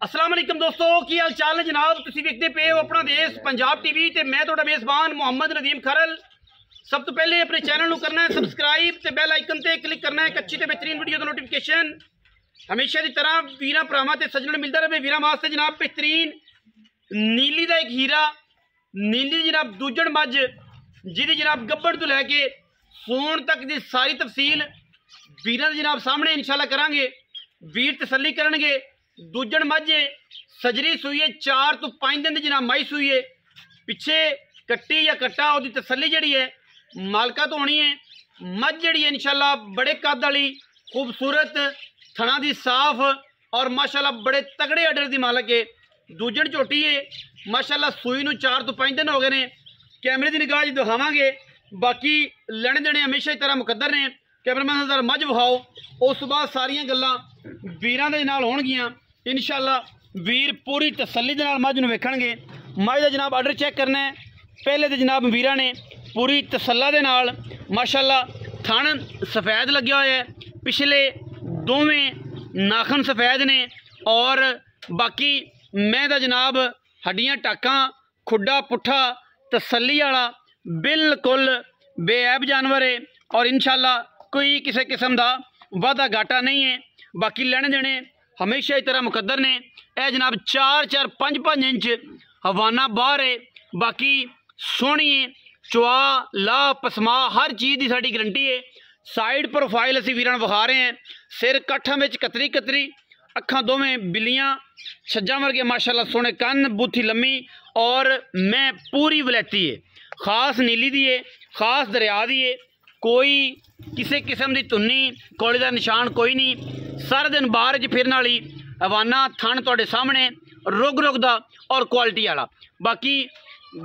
अस्सलाम वालेकुम दोस्तों की हाल चाल है जनाब। तुसीं देखते पे हो अपना देश पंजाब टीवी ते मैं तुहाडा मेज़बान मुहम्मद नदीम खरल। सब तो पहले अपने चैनल को करना है सबसक्राइब ते बैल आइकन ते क्लिक करना है एक अच्छी ते बेहतरीन वीडियो का नोटिफिकेशन हमेशा की तरह वीरां भरावां ते सज्जणां मिलता रहे। वीरां वास्ते जनाब बेहतरीन नीली का एक हीरा नीली जनाब दूजण मझ जिहदी जनाब गब्बड़ तो लैके सूण तक की सारी तफसील वीरां दे जनाब सामने इंशाल्लाह करांगे। वीर तसल्ली करनगे। दूजण मझ सजरी सूई है 4 तो 5 दिन की जनाब माई सूई है। पिछे कट्टी या कट्टा उसकी तसल्ली जी है मालका तो होनी है। मझ जी है इंशाल्लाह बड़े कद वाली खूबसूरत थना दी साफ और माशाल्लाह बड़े तगड़े अडर की मालक है। दूजण झोटी है माशाल्लाह सूई नूं 4 तो 5 दिन हो गए ने। कैमरे की निगाह दिखावांगे बाकी लेने देने हमेशा की तरह मुकद्दर ने। कैमरामैन जरा मझ विखाओ उस बाद सारियां गल्लां वीरां दे नाल होणगियां इंशाल्लाह। वीर पूरी तसल्ली दे नाल मझ नूं वेखणगे। मझ दा जनाब आर्डर चेक करना है। पहले तो जनाब वीरां ने पूरी तसल्ला दे नाल माशाल्लाह थन सफ़ैद लग्या होया है। पिछले दोवें नाखन सफ़ैद ने और बाकी मैं दा जनाब हड्डियां टाकां खुड्डा पुट्ठा तसल्ली वाला बिल्कुल बेऐब जानवर है और इंशाल्लाह कोई किसी किस्म का वाधा घाटा नहीं है। बाकी लेने देने हमेशा ही तरह मुकद्दर ने। यह जनाब 4-4 5-5 इंच हवाना बाहर है। बाकी सोहनी है चुआ ला पसमा हर चीज़ की साड़ी गारंटी है। साइड प्रोफाइल असी वीरां विखा रहे हैं। सिर काठा में कतरी कतरी अखां दोवें बिल्लियां छज्जा वर्गे माशाल्लाह सोहने कन बूथी लम्मी और मैं पूरी वलैती है। खास नीली दी है खास दरिया दी है। कोई किसी किस्म की धुन्नी कोले का निशान कोई नहीं। सारे दिन बाहर च फिरन वाली हवाना थन तुहाडे सामने रुग रुग दा और क्वालिटी वाला। बाकी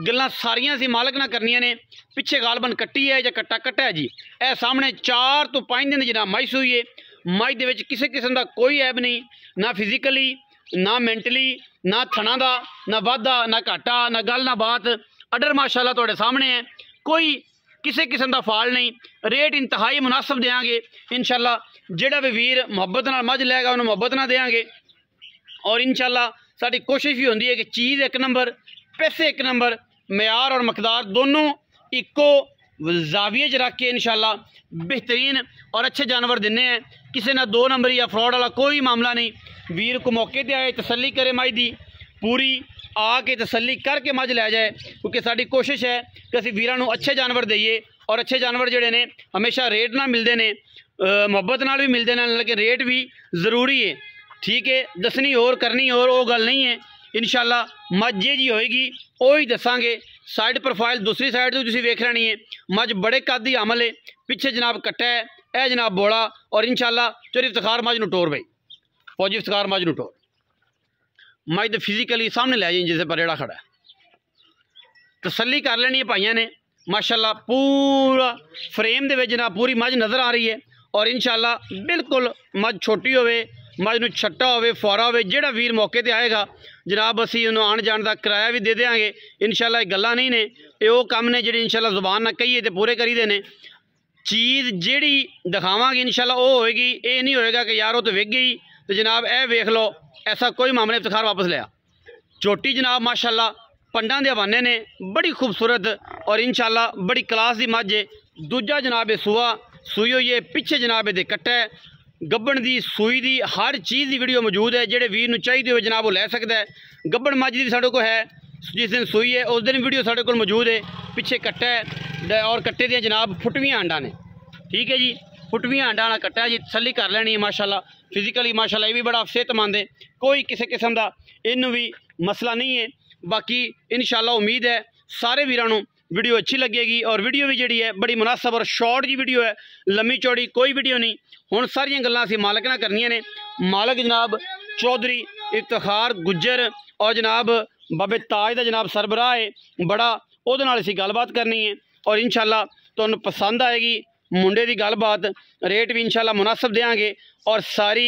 गल्लां सारियां सी मालक ना करनियां ने। पिछे गालबन कट्टी है या कट्टा कट्टा है जी। ए सामने 4 तो 5 दिन जनाब माई सूई है। माई दे विच किसी किस्म का कोई ऐब नहीं ना फिजिकली ना मैंटली ना थना दा ना वाधा ना घाटा ना गल ना बात। अडर माशाल्लाह तुहाडे सामने है। कोई किसी किस्म का फाल नहीं। रेट इंतहाई मुनासिब देंगे इंशाल्लाह। जिहड़ा भी वीर मुहब्बत नाल मझ लैगा उन्हें मुहब्बत नाल देंगे और इंशाल्लाह साडी कोशिश भी होंदी है कि चीज़ एक नंबर पैसे एक नंबर मयार और मकदार दोनों इको जाविये च रख के इंशाल्लाह बेहतरीन और अच्छे जानवर दिने हैं। किसी ना 2 नंबर या फ्रॉड वाला कोई मामला नहीं। वीर को मौके पर आए तसल्ली करे मझ दी पूरी आके तसल्ली करके मझ लै जाए क्योंकि साडी कोशिश है कि असीं वीरां नूं अच्छे जानवर दईए और अच्छे जानवर जिहड़े ने हमेशा रेट नाल मिलते हैं मुहब्बत नाल भी मिलते हैं लेकिन रेट भी ज़रूरी है। ठीक है दसनी और करनी और वो गल नहीं है। इंशाल्लाह मझ जी होएगी वो ही दसांगे। साइड प्रोफाइल दूसरी साइड तो तुसीं वेख लेनी है। मझ बड़े कद दी अमल है। पिछे जनाब कट्टा है यह जनाब बोला और इंशाल्लाह चोरी इफ्तिखार मझ नूं टोर बई फौजी इफ्तिखार मझ नूं टोर मझ तो फिजिकली सामने लै जाए जिसे पर रेड़ा खड़ा है। तसल्ली कर लेनी है भाइयों ने माशाल्लाह। पूरा फ्रेम दे विच जनाब पूरी मझ नज़र आ रही है और इंशाल्लाह बिल्कुल मझ छोटी होवे मझ नूं छट्टा होवे फौरा होवे जिहड़ा वीर मौके ते आएगा जनाब असीं उन्होंने आण जाण दा किराया भी दे देंगे इंशाल्लाह। ये गल्लां नहीं ने ये वो काम ने जिहड़े इंशाल्लाह जुबान ना कहिए तो पूरे करी देने। चीज़ जिहड़ी दिखावांगे इंशाल्लाह वो होएगी। ये नहीं होएगा कि यार वो तो विक गई तो जनाब ए वेख लो ऐसा कोई मामला इफ्तिखार वापस लिया। चोटी जनाब माशाल्लाह पंडां दे हवाने ने बड़ी खूबसूरत और इंशाल्लाह बड़ी क्लास की मझ है। दूजा जनाब ये सूआ सूई हुई है। पिछे जनाब ये कट्टा है गब्बण दी सूई दी हर चीज़ की वीडियो मौजूद है। जिहड़े वीर नूं चाहिए हो जनाब वो लै सकता है। गब्बण मझ दी साडे कोल है जिस दिन सूई है उस दिन वीडियो साडे कोल मौजूद है। पिछे कट्टा है और कट्टे दियां जनाब फुटवियां अंडा ने। ठीक है जी फुटवियां अंडा वाला कट्टा है जी। तसल्ली कर लेनी है माशाल्लाह। फिजिकली माशाल्लाह ये भी बड़ा सेहतमंद है। कोई किसी किस्म का इनू भी मसला नहीं है। बाकी इंशाल्लाह उम्मीद है सारे वीरां नूं वीडियो अच्छी लगेगी और वीडियो भी जी है बड़ी मुनासिब और शॉर्ट जी वीडियो है लम्मी चौड़ी कोई वीडियो नहीं। हुण सारियां गल्लां असीं मालक नाल करनियां ने। मालक जनाब चौधरी इफ्तिखार गुज्जर और जनाब बाबे ताज का जनाब सरबराह है बड़ा उहदे नाल असीं गलबात करनी है और इंशाल्लाह तुहानूं पसंद आएगी। मुंडे की गलबात रेट भी इंशाल्लाह मुनासिब देंगे और सारी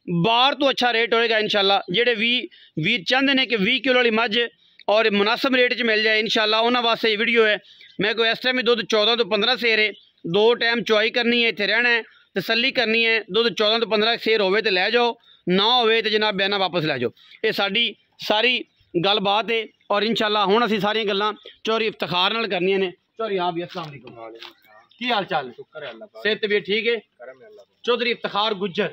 बाहर तो अच्छा रेट होएगा इंशाल्लाह। जिहड़े वीर चाहते हैं कि 20 किलो वाली मझ और मुनासिब रेट च मिल जाए इंशाल्लाह उन्होंने वास्ते ये वीडियो है। मैं कोई इस टाइम दुध 14 तो 15 सेर है। 2 टाइम चुआई करनी है इत्थे रहना है तसल्ली करनी है। दुध 14 तो 15 सेर होवे तो लै जाओ ना होवे तो जनाब बयाना वापस लै जाओ। ये साडी सारी गलबात है और इंशाल्लाह हुण असीं सारियां गल्लां चौधरी इफ्तिखार नाल करनियां ने। चौधरी हाँ भी अस्सलाम वालेकुम, की हाल चाल है? सेहत तबीयत ठीक है? चौधरी इफ्तिखार गुज्जर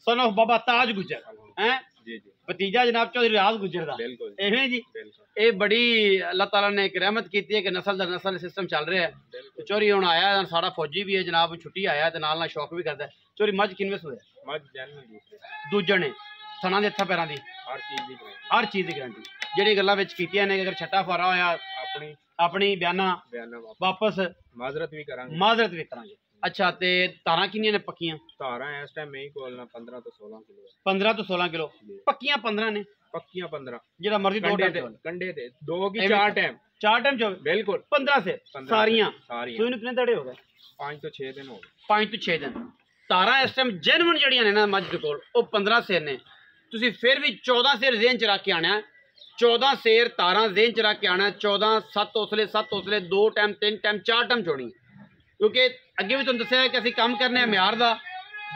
सन ऑफ बाबा ताज गुज्जर हैं, भतीजा जनाब चौधरी रियाज गुज्जर दा एवें जी। ये बड़ी अल्लाह ताला ने एक रहमत की है कि नस्ल दर नस्ल सिस्टम चल रहा है। तो चौधरी हुण आया साड़ा फौजी भी है जनाब, छुट्टी आया तो नाल शौक भी करता है। चौधरी मझ किनवे सूए? दूजे ने थना दे हत्थां पैरां दी हर चीज़ की गारंटी जिहड़ी गल्लां विच कीतियां ने। अगर छट्टा फारा होया अपनी बयाना वापस माजरत भी करांगे। अच्छा ते तारां किन्नियां ने पक्कियां? तारां इस टाइम मेरी कोल 15 तो 16 किलो 15 तो 16 किलो पक्कियां 15 ने। पक्कियां 15 जेड़ा मर्जी दो टाइम कंडे ते दो की चार टाइम जो बिल्कुल 15 से सारियां सूई नूं कितने धड़े हो गए? 5 तो 6 दिन हो गए। 5 तो 6 दिन। तारां इस टाइम जेन्युइन जड़ियां ने ना मझ दे कोल वो 15 सेर ने। तुसीं फिर भी 14 सेर ज़हन च रख के आना है। 14 सेर तारां ज़हन च रख के आना है। 14 7 हौसले 2 टाइम 3 टाइम 4 टाइम छोड़नी, क्योंकि अगे भी तुहानूं दस्सिया है कि असीं काम करने म्यार दा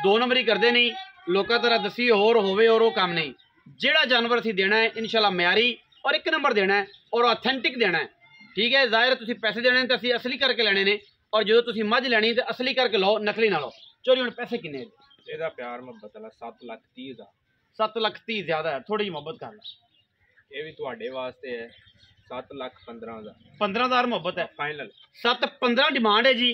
2 नंबरी करते नहीं। लोकां तरह दसी होर होवे और वो काम नहीं। जिहड़ा जानवर असीं देना है इंशाल्लाह म्यारी और 1 नंबर देना है और ऑथेंटिक देना है। ठीक है, जाहिर तुसीं पैसे देने तो असीं असली करके लैने ने और जो तुसीं मझ लैनी तो असली करके लो, नकली ना लो। चोरी हुण पैसे किन्ने? ਇਹਦਾ प्यार ਮੁਹੱਬਤ ਵਾਲਾ 7,30,000। 7,30,000 ज़्यादा है, थोड़ी जी मुहब्बत कर लो। ਇਹ ਵੀ ਤੁਹਾਡੇ ਵਾਸਤੇ ਹੈ 7,15,000। 15,000 मुहब्बत है फाइनल। 7-15 डिमांड है जी।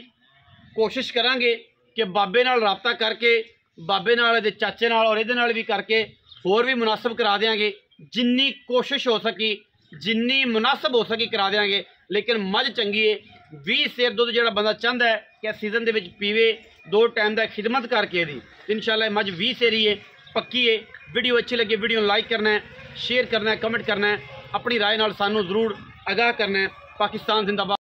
कोशिश करांगे कि बाबे नाल राबता करके बाबे नाल दे चाचे नाल और इहदे नाल भी करके होर भी मुनासिब करा देंगे। जिन्नी कोशिश हो सकी जिन्नी मुनासिब हो सकी करा देंगे। लेकिन मझ चंगी है। 20 सेर दुध जो बंदा चाहता है कि सीजन के पीवे 2 टाइम का खिदमत करके दी इंशाल्लाह मझ 20 सेरी है, पक्की है। वीडियो अच्छी लगी वीडियो लाइक करना है, शेयर करना है, कमेंट करना है, अपनी राय नाल सानू जरूर आगाह करना है। पाकिस्तान जिंदाबाद।